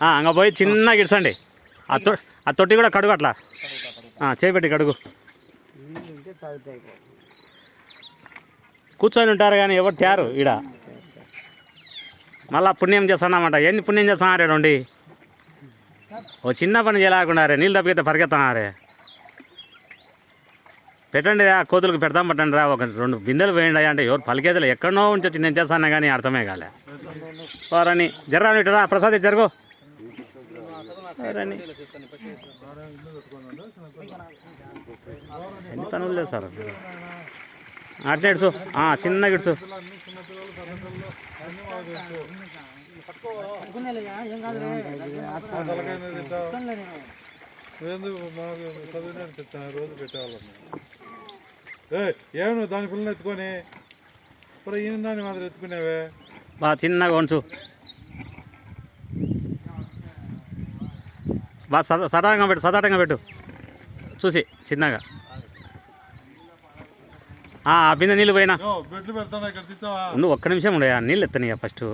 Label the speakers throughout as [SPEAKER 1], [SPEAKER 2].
[SPEAKER 1] అంగ పోయి చిన్నగా ఇడ్చండి. ఆ తొట్టి కూడా కడుగు, అట్లా చేపెట్టి కడుగు. కూర్చొని ఉంటారు కానీ ఎవరు తయారు ఈడ. మళ్ళా పుణ్యం చేస్తున్నామంట. ఏంది పుణ్యం చేస్తున్నారే ఉండి? ఓ చిన్న పని చేయలేకున్నారే, నీళ్ళు తప్పితే పరిగెత్తనారే. పెట్టండి రా, కోతులకు పెడతాం పట్టండి రా, ఒక 2 బిందెలు వేయండి అంటే ఎవరు పలికేదలే. ఎక్కడనో ఉంచొచ్చి నేను చేస్తాను కానీ అర్థమే కాలే. వారని జర్రాని ఇటురా, ప్రసాద్ జరుగు. వారని ఎన్ని పనులు లేదు సార్. అట్లా ఇడుచు, చిన్నగా ఇడుచు.
[SPEAKER 2] ఏమన్నా దాని పిల్లలు ఎత్తుకొని ఈయన దాన్ని మాత్రం ఎత్తుకునేవే.
[SPEAKER 1] బాగా చిన్నగా ఉంచు, బాగా సదాటంగా పెట్టు చూసి చిన్నగా. బిందె నీళ్ళు పోయినా నువ్వు ఒక్క నిమిషం ఉండయా, నీళ్ళు ఎత్తనియా ఫస్ట్.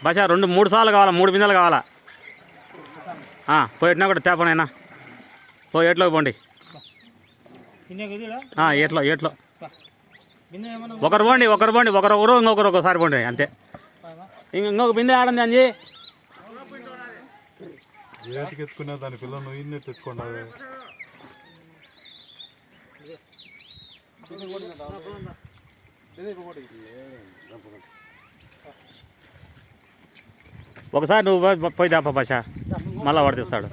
[SPEAKER 1] భాష 2-3 సార్లు కావాలా, 3 బిందెలు కావాలా. పోయినా కూడా తేపనైనా ఏట్లోకి పోండి. ఏట్లో ఒకరు పోండి, ఒకరు ఇంకొకసారి పోండి అంతే. ఇంకొక బిందె ఆడండి అంజీ.
[SPEAKER 2] ఎత్తుకునే దాని పిల్లలు ఇన్ని ఎత్తుకున్నావు.
[SPEAKER 1] ఒకసారి నువ్వు పోయి దాప భాష, మళ్ళా వాడు తెస్తాడు.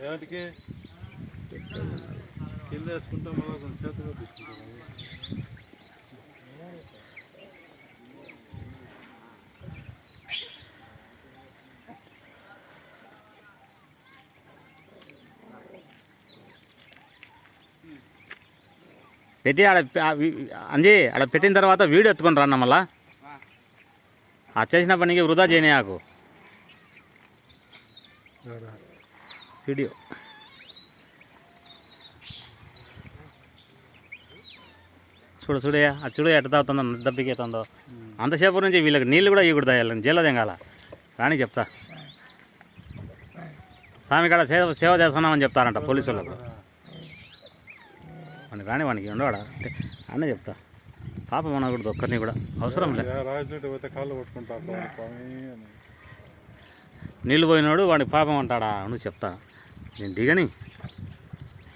[SPEAKER 2] ఏటికి కింద వేసుకుంటాం, మళ్ళీ కొంచెం చేతిలో తీసుకుంటాం.
[SPEAKER 1] పెట్టి ఆడ అంజీ ఆడ పెట్టిన తర్వాత వీడియో ఎత్తుకొని రన్న. మళ్ళా చేసిన పనికి వృధా చేయనీయాకు వీడియో. చూడయా, చూడు ఎట్ట తాగుతుందో, దప్పికేతుందో. అంతసేపు నుంచి వీళ్ళకి నీళ్ళు కూడా ఇవ్వకూడదు, వీళ్ళని జైల్లో కాల కానీ చెప్తా. స్వామి కాడ సేవ చేస్తున్నామని చెప్తారంట పోలీసు వాళ్ళకు. వాడిని కానీ వానికి ఉండవాడా అనే చెప్తా. పాపం అనకూడదు ఒక్కరిని కూడా, అవసరం లేదు. నీళ్ళు పోయినాడు వాడికి పాపం అంటాడా నువ్వు చెప్తా. నేను దిగని